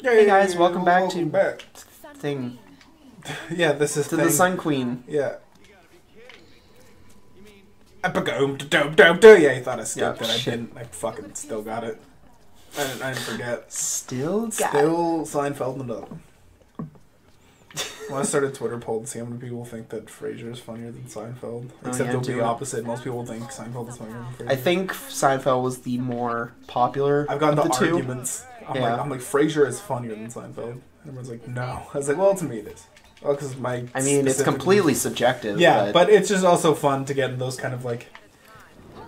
Hey guys, welcome back to back. Thing. Yeah, this is To thing. the Sun Queen. Yeah. Yeah, you thought I skipped it. I shit. didn't. I fucking still got it. I didn't forget. Still got Still Seinfeld it up. I want to start a Twitter poll to see how many people think that Frasier is funnier than Seinfeld. Except yeah, it'll be do the it. opposite. Most people think Seinfeld is funnier than Frasier. I think Seinfeld was the more popular I've gotten of the the two. arguments. Yeah. I'm like, Frasier is funnier than Seinfeld. And everyone's like, no. I was like, well, to me it is. Well, because my. I mean, it's completely subjective. Yeah, but it's just also fun to get in those kind of like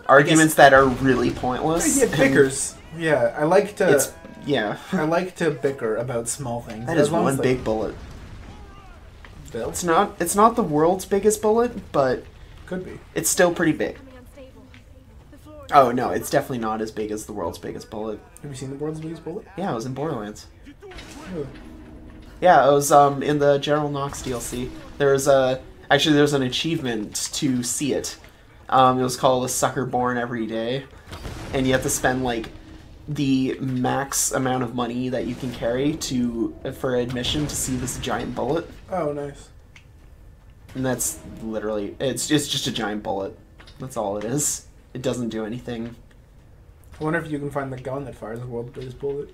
arguments that are really pointless. Yeah, bickers. Yeah, I like to. Yeah. I like to bicker about small things. That is one big bullet. Bill? It's not the world's biggest bullet, but Could be. it's still pretty big. Oh no, it's definitely not as big as the world's biggest bullet. Have you seen the world's biggest bullet? Yeah, it was in Borderlands. Oh. Yeah, it was in the General Knox DLC. There's an achievement to see it. It was called A Sucker Born Every Day, and you have to spend like the max amount of money that you can carry for admission to see this giant bullet. Oh, nice. And that's literally it's just a giant bullet. That's all it is. It doesn't do anything. I wonder if you can find the gun that fires the world's biggest bullet.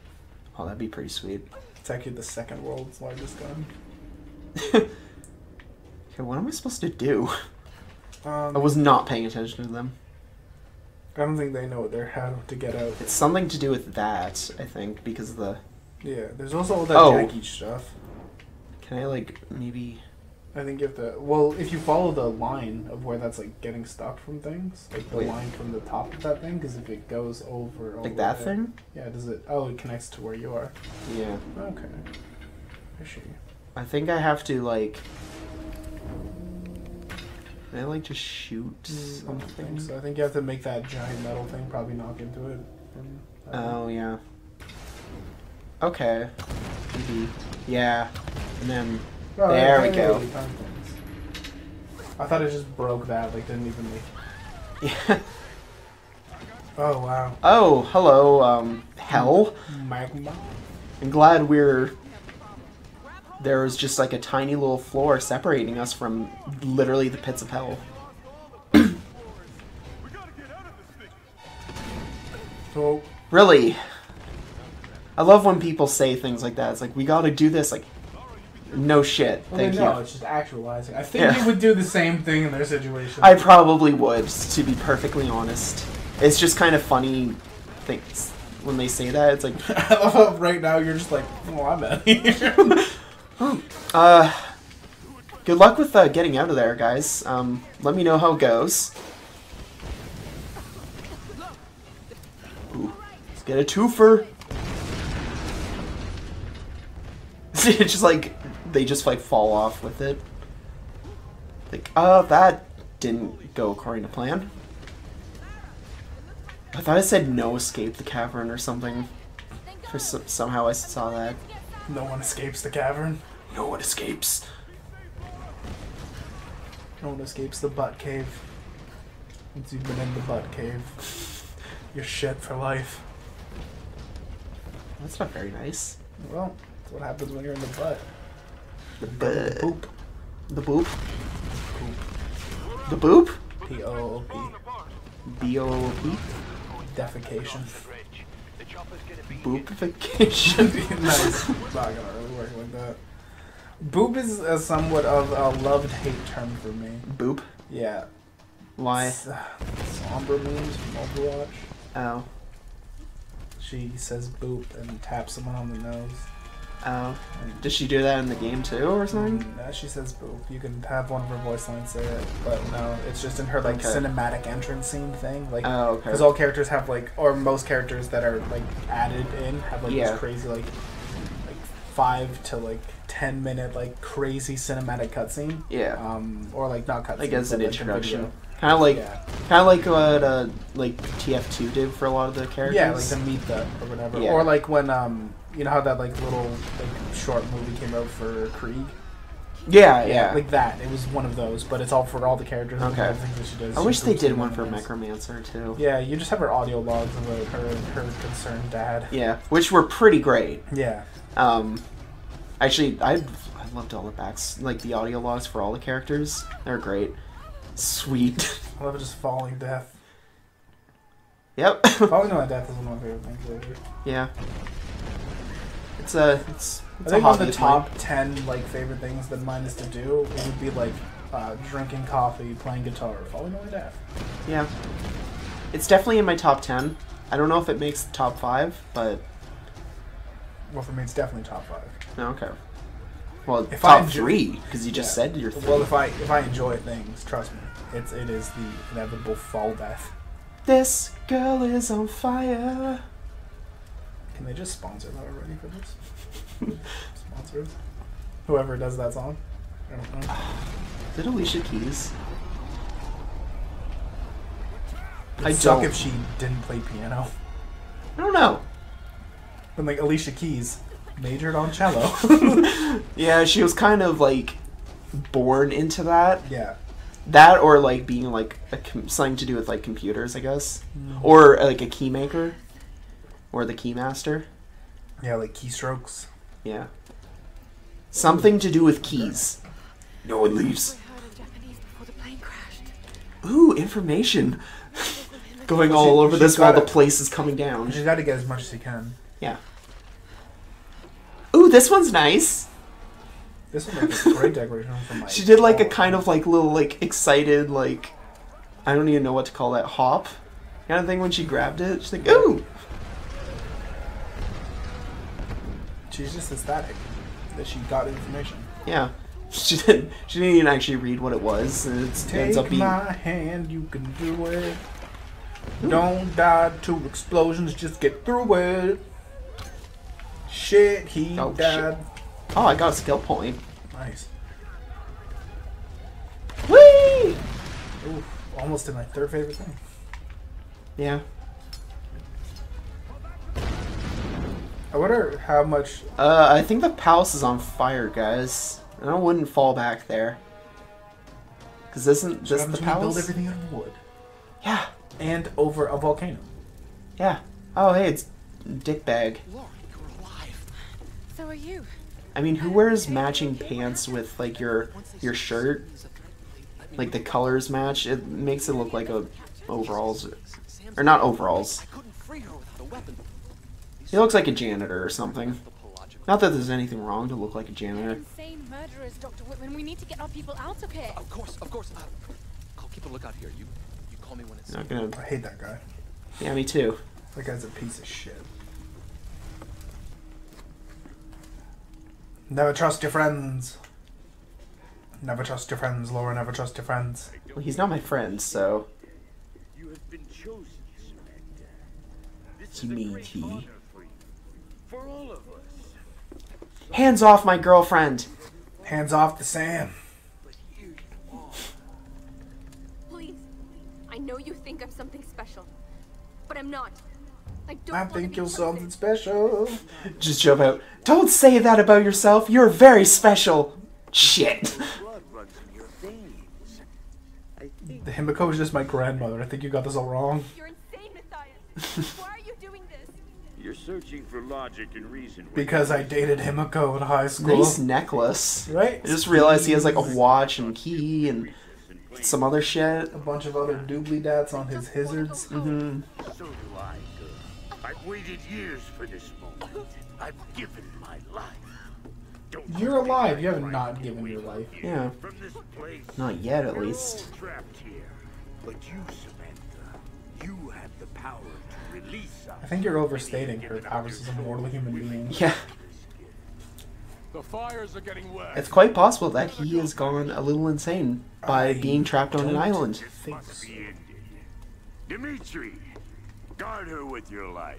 Oh, that'd be pretty sweet. It's actually the second world's largest gun. Okay, what am I supposed to do? I was not paying attention to them. I don't think they know how to get out. It's something to do with that, I think, because of the... Yeah, there's also all that janky stuff. Can I, like, maybe... I think you have to... Well, if you follow the line of where that's, like, getting stuck from things, like the line from the top of that thing, because if it goes over... Like that there, thing? Yeah, does it... Oh, it connects to where you are. Yeah. Okay. I see. I think I have to, like... Can I, like, just shoot something? So I think you have to make that giant metal thing probably knock into it. Oh, yeah. Okay. Maybe. Yeah. And then... Oh, there we go. I thought it just broke that, like, didn't even make... Yeah. Oh, wow. Oh, hello, hell. Magma? I'm glad there's just like a tiny little floor separating us from literally the pits of hell. So, Really? I love when people say things like that. It's like, we gotta do this. Like, no shit. Thank you. No, it's just actualizing. I think you would do the same thing in their situation. I probably would, to be perfectly honest. It's just kind of funny things when they say that. It's like... I love how right now you're just like, well, I'm out of here. Good luck with getting out of there, guys. Let me know how it goes. Ooh, let's get a twofer. It's just like they just like fall off with it. Like, that didn't go according to plan. I thought it said no escape the cavern or something. Somehow I saw that. No one escapes the cavern. No one escapes. No one escapes the butt cave. Once you've been in the butt cave, you're shit for life. That's not very nice. Well, that's what happens when you're in the butt. The Poop. The boop. The boop? P-O-O-P. B-O-O-P? Defecation. Boopification. Nice. It's not gonna really work like that. Boop is a somewhat of a loved-hate term for me. Boop? Yeah. Why? Sombra memes from Overwatch. Oh. She says boop and taps someone on the nose. Oh. Does she do that in the game too, or something? No, she says boop. You can have one of her voice lines say it, but no, it's just in her like cinematic entrance scene thing. Like, oh, okay. Because all characters have like, or most characters that are like added in have like this crazy like 5 to like 10-minute like crazy cinematic cutscene. Yeah. Or like not cutscene. Like as an introduction. Kind of like what like TF2 did for a lot of the characters. Yeah, like the meet the or whatever. Yeah. Or like when you know how that like little like short movie came out for Krieg. Yeah. Like that. It was one of those, but it's all for all the characters. Okay. And the things that she does. I wish they did one for Necromancer. Necromancer too. Yeah, you just have her audio logs about her concerned dad. Yeah, which were pretty great. Yeah. Actually, I loved all the backs, like the audio logs for all the characters. They're great. Sweet. I love just falling death. Yep. Falling to my death is one of my favorite things lately. Yeah. It's a I think on the top 10 like favorite things that mine is to do, it would be like drinking coffee, playing guitar, falling to my death. Yeah. It's definitely in my top 10. I don't know if it makes the top 5, but Well, for me, it's definitely top 5. okay. Well, If top I enjoy- 3 because you just said your 3. Well, if I enjoy things, trust me, it is the inevitable fall death. This girl is on fire. Can they just sponsor that already for this? Sponsors? Whoever does that song? I don't know. Is it Alicia Keys? It'd suck if she didn't play piano. I don't know. But like Alicia Keys majored on cello. Yeah, she was kind of like born into that. Yeah. That or like being like something to do with like computers, I guess, or like a key maker, or the key master. Yeah, like keystrokes. Yeah, something to do with keys. No one leaves. Ooh, information going all over this while the place is coming down. She's got to get as much as she can. Yeah. Ooh, this one's nice. This one makes a great decoration from like. She did like a kind of like little like excited like, I don't even know what to call that, hop kind of thing when she grabbed it. She's like, ooh. She's just ecstatic that she got information. Yeah. She didn't even actually read what it was. And it ends up Take being my hand, you can do it. Don't die to explosions, just get through it. Shit, he Oh, died. Oh, I got a skill point. Nice. Whee! Ooh, almost did my third favorite thing. Yeah. I wonder how much. I think the palace is on fire, guys. And I wouldn't fall back there. Cause isn't this the Build palace? everything out of wood Yeah. and over a volcano. Yeah. Oh, hey, it's Dickbag. Laura, you're alive. So are you. I mean, who wears matching pants with like your shirt? Like the colors match. It makes it look like a overalls, or not overalls. I couldn't free her without a weapon. He looks like a janitor or something. Not that there's anything wrong to look like a janitor. Insane murderers, Dr. Whitman. We need to get our people out of here. Of course. I'll keep a lookout here. You call me when it's. Not gonna. I hate that guy. Yeah, me too. That guy's a piece of shit. Never trust your friends. Never trust your friends, Laura. Never trust your friends. Well, he's not my friend, so. You have been chosen, Samantha. This You is a mean great he? honor for you, for all of us. Hands off my girlfriend. Hands off the Sam. But here you are. Please. I know you think I'm something special, but I'm not. I don't I want to think be you're chosen. something special. Just jump out. Don't say that about yourself. You're very special. Shit. Blood runs in your veins. I think The Himiko is just my grandmother. I think you got this all wrong. You're insane, Matthias. Why are you doing this? you're searching for logic and reason. Because I dated Himiko in high school. Nice necklace. Right? I just realized he has like a watch and key and some other shit. A bunch of other doobly dats on his hizzards. Mm-hmm. So do I, girl. I've waited years for this moment. I've given my life. Don't You're you think alive. I You haven't find not my given way your life. here? Yeah. From this place, Not yet, at we're least. all trapped here. But you, Samantha, you have the power to release us. I think you're overstating her powers as a mortal human being. Yeah. The fires are getting worse. It's quite possible that he has gone a little insane by being trapped on an island. This must be ended. Dimitri, guard her with your life.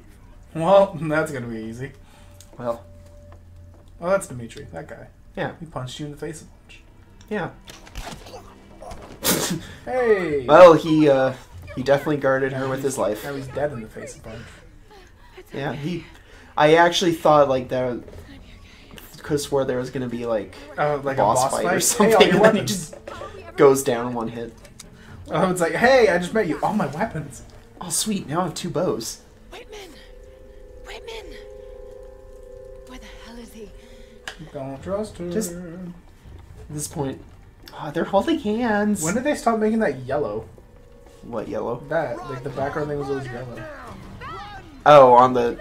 Well, that's gonna be easy. Well, Oh, that's Dimitri. That guy. yeah. He punched you in the face a bunch. Yeah. Hey! Well, he definitely guarded her with his life. Now he's dead in the face a bunch. Yeah, I actually thought like that could have swore there was gonna be like like a boss fight or something, Hey, all your and then he weapons. just goes down in one hit. Oh, it's like, hey, I just met you. All my weapons. Oh, sweet! Now I have 2 bows. Whitman! Whitman! Where the hell is he? Don't trust her. Just- At this point, they're holding hands. When did they stop making that yellow? What yellow? That, like, the background thing was always yellow. Oh, on the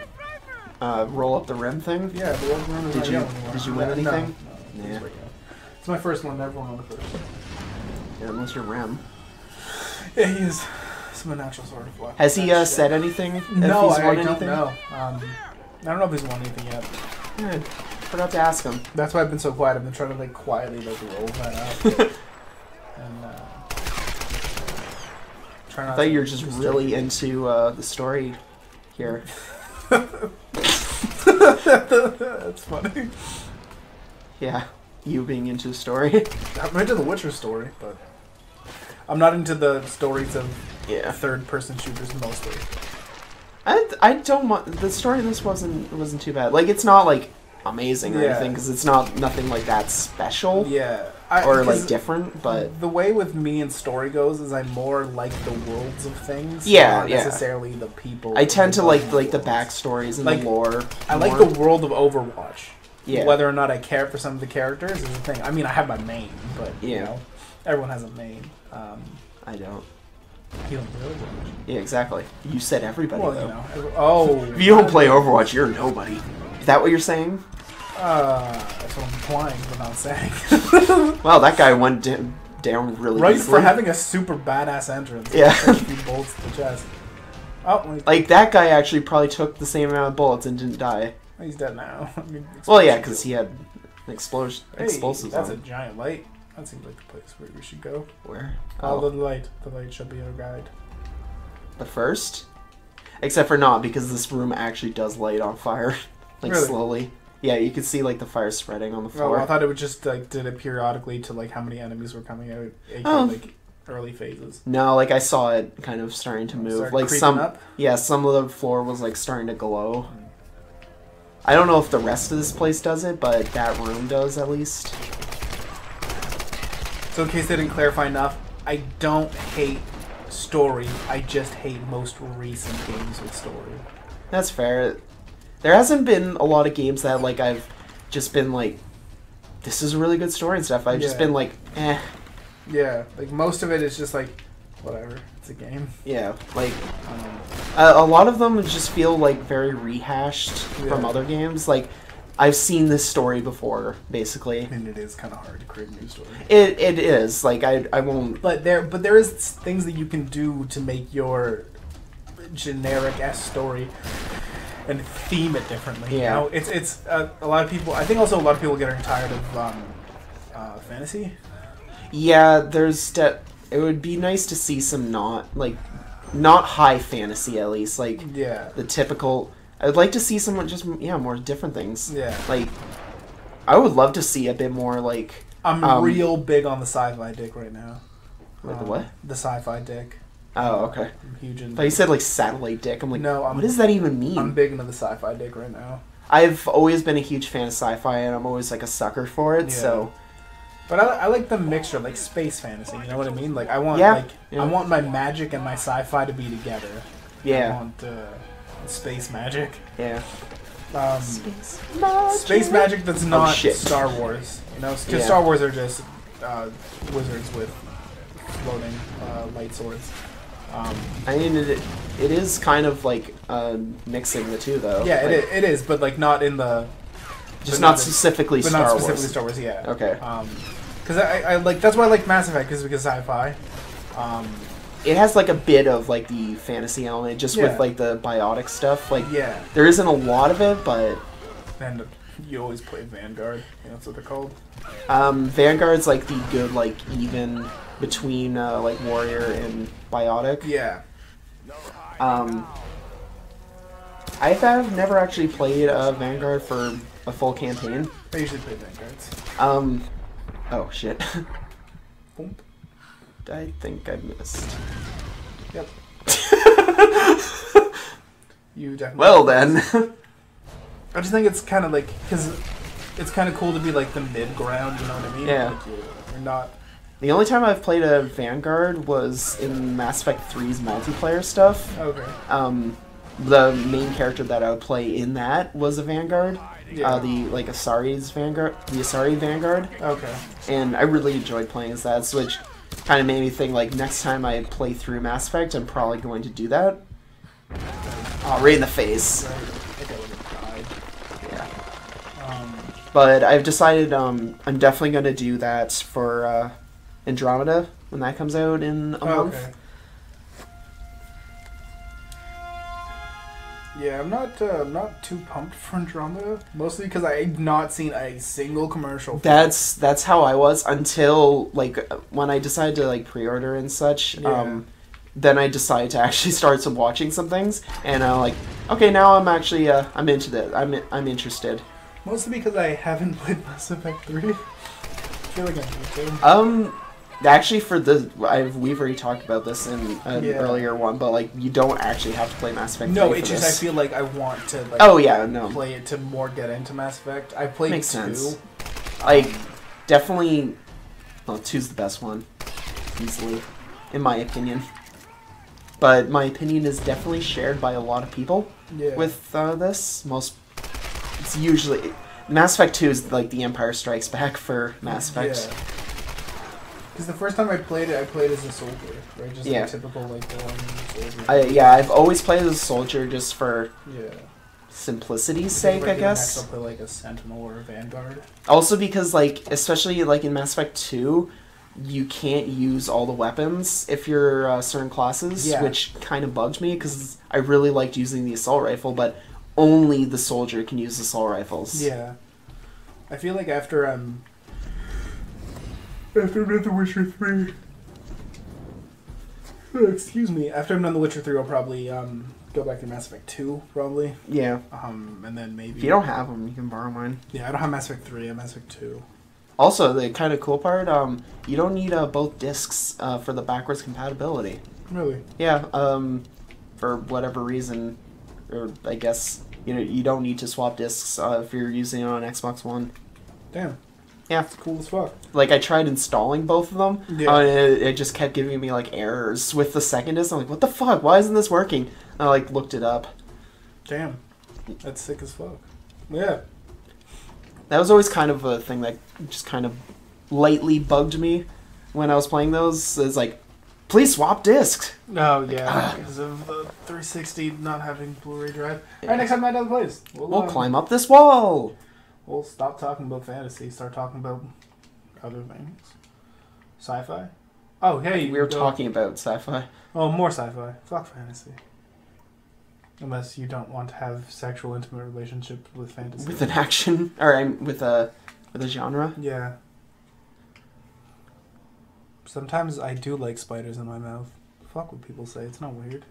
roll up the rim thing. Yeah, the old one is Did not you yellow anymore. did you win No, anything? No, Yeah. it's my first one. Never won on the first. Yeah, unless you're rim. Yeah, he is some natural sort of luck. Has he said anything? If No, he's I won don't anything? know. I don't know if he's won anything yet. Yeah, forgot to ask him. That's why I've been so quiet. I've been trying to like quietly like roll that up. And try I not thought to you were just really into the story here. That's funny. Yeah, you being into the story. I'm into the Witcher story, but I'm not into the stories of Yeah. third-person shooters mostly. I don't want the story in this wasn't too bad. Like it's not like amazing or Yeah. anything because it's nothing like that special Yeah, or 'cause like different. But the way with me and story goes is I more like the worlds of things. Yeah, not yeah. necessarily the people. I tend to like the worlds. backstories and Like, the lore. I like more. the world of Overwatch. Yeah. Whether or not I care for some of the characters is the thing. I mean, I have my main, but you Yeah. know, everyone has a main. I don't. You don't really. Yeah, exactly. You said everybody Well, though. you know. Oh. If you don't play Overwatch, you're nobody. Is that what you're saying? That's what I'm implying, but not saying. Wow, that guy went down really Right easily. for having a super badass entrance. Yeah. A few bolts to the chest. Oh, wait. Like that guy actually probably took the same amount of bullets and didn't die. He's dead now. I mean, Well, yeah, because he had an Hey, explosives that's on a him. giant light. That seems like the place where we should go. Where? Oh, Oh, the light. The light should be our guide. the first? Except for not, because this room actually does light on fire. Like, Really? slowly. Yeah, you can see, like, the fire spreading on the Oh, floor. I thought it would just like did it periodically to like how many enemies were coming out, aka Oh. like early phases. No, like, I saw it kind of starting to move. Started Like, creeping some... up? Yeah, some of the floor was, like, starting to glow. I don't know if the rest of this place does it, but that room does, at least. So in case they didn't clarify enough, I don't hate story. I just hate most recent games with story. That's fair. There hasn't been a lot of games that, like, I've just been like, this is a really good story and stuff. I've just Yeah. been like, eh. Yeah, like most of it is just like whatever. It's a game. Yeah, like, Um, a lot of them just feel, like, very rehashed from Yeah. other games. Like, I've seen this story before, basically. I mean, it is kind of hard to create a new story. It is. Like, I won't... But there is things that you can do to make your generic S story and theme it differently. You Yeah. know? It's a lot of people. I think also a lot of people getting tired of fantasy. Yeah, it would be nice to see some not high fantasy, at least. Like, Yeah. the typical... I would like to see some just, yeah, more different things. Yeah. Like, I would love to see a bit more, like... I'm real big on the sci-fi dick right now. Like the what? The sci-fi dick. Oh, okay. I'm huge into. But you said, like, satellite dick. I'm like, No, what does that even mean? I'm big into the sci-fi dick right now. I've always been a huge fan of sci-fi, and I'm always, like, a sucker for it, Yeah. so... But I like the mixture, like space fantasy. You know what I mean? Like I want Yeah, yeah. I want my magic and my sci-fi to be together. I Yeah. want space magic. Yeah. Space magic that's not shit. Star Wars. You know, because Yeah. Star Wars are just wizards with floating light swords. I mean, it is kind of, like, mixing the two, though. Yeah, Like, it is, but like not in the. Just but not in- specifically but Star not Wars. specifically Star Wars. Yeah. Okay. Because I like that's why I like Mass Effect because sci-fi. It has, like, a bit of, like, the fantasy element, just Yeah. with, like, the biotic stuff. Like, Yeah. there isn't a lot of it, but... And you always play Vanguard. You know, that's what they're called. Vanguard's, like, the good, like, even between, like, Warrior and Biotic. Yeah. I have never actually played Vanguard for a full campaign. I usually play Vanguards. Oh, shit. Boom. I think I missed. Yep. You definitely. Well, then. I just think it's kind of like because it's kind of cool to be like the mid ground. You know what I mean? Yeah. Like, you're not. The only time I've played a Vanguard was in Mass Effect 3's multiplayer stuff. Okay. The main character that I would play in that was a Vanguard. Yeah. Asari's Vanguard, the Asari Vanguard. Okay. And I really enjoyed playing as that, which kind of made me think, like, next time I play through Mass Effect, I'm probably going to do that. Oh, right in the face. Right. I think I would have died. Yeah. But I've decided I'm definitely going to do that for Andromeda when that comes out in a month. Okay. Yeah, I'm not too pumped for Andromeda, mostly because I've not seen a single commercial. That's how I was until like when I decided to like pre-order and such. Yeah. Then I decided to actually start watching some things, and I'm like, okay, now I'm actually I'm into that. I'm interested. Mostly because I haven't played Mass Effect 3. I feel like I need to. Actually, we've already talked about this in an earlier one, but like you don't actually have to play Mass Effect 3 No, for it's just this. I feel like I want to like play it to more get into Mass Effect. I played Makes 2. sense. Like definitely, well, 2's the best one, easily, in my opinion. But my opinion is definitely shared by a lot of people with this. It's usually Mass Effect 2 is like the Empire Strikes Back for Mass Effect. Yeah. Because the first time I played it as a soldier, right? Just like a typical like soldier. I've always played as a soldier just for simplicity's sake, I guess. Next I'll play like a Sentinel or a Vanguard. Also because like, especially like in Mass Effect 2, you can't use all the weapons if you're certain classes, which kind of bugged me because I really liked using the assault rifle, but only the soldier can use assault rifles. Yeah. I feel like after I'm done The Witcher 3... excuse me. After I'm done The Witcher 3, I'll probably go back to Mass Effect 2, probably. Yeah. And then maybe... If you don't have them, you can borrow mine. Yeah, I don't have Mass Effect 3, I have Mass Effect 2. Also, the kind of cool part, you don't need both discs for the backwards compatibility. Really? Yeah, for whatever reason, or I guess, you don't need to swap discs if you're using it on Xbox One. Damn. Yeah. It's cool as fuck. Like, I tried installing both of them, and it just kept giving me, like, errors with the second disc. I'm like, what the fuck? Why isn't this working? And I, like, looked it up. Damn. That's sick as fuck. Yeah. That was always kind of a thing that just kind of lightly bugged me when I was playing those. It's like, please swap discs. Oh, yeah. Because of the 360 not having Blu-ray drive. Alright, next time Matt plays. We'll climb up this wall. We'll stop talking about fantasy, start talking about other things. Sci-fi? Oh, hey. We were talking about sci-fi. Oh, more sci-fi. Fuck fantasy. Unless you don't want to have sexual, intimate relationship with fantasy. With an action, or with a genre. Yeah. Sometimes I do like spiders in my mouth. Fuck what people say. It's not weird.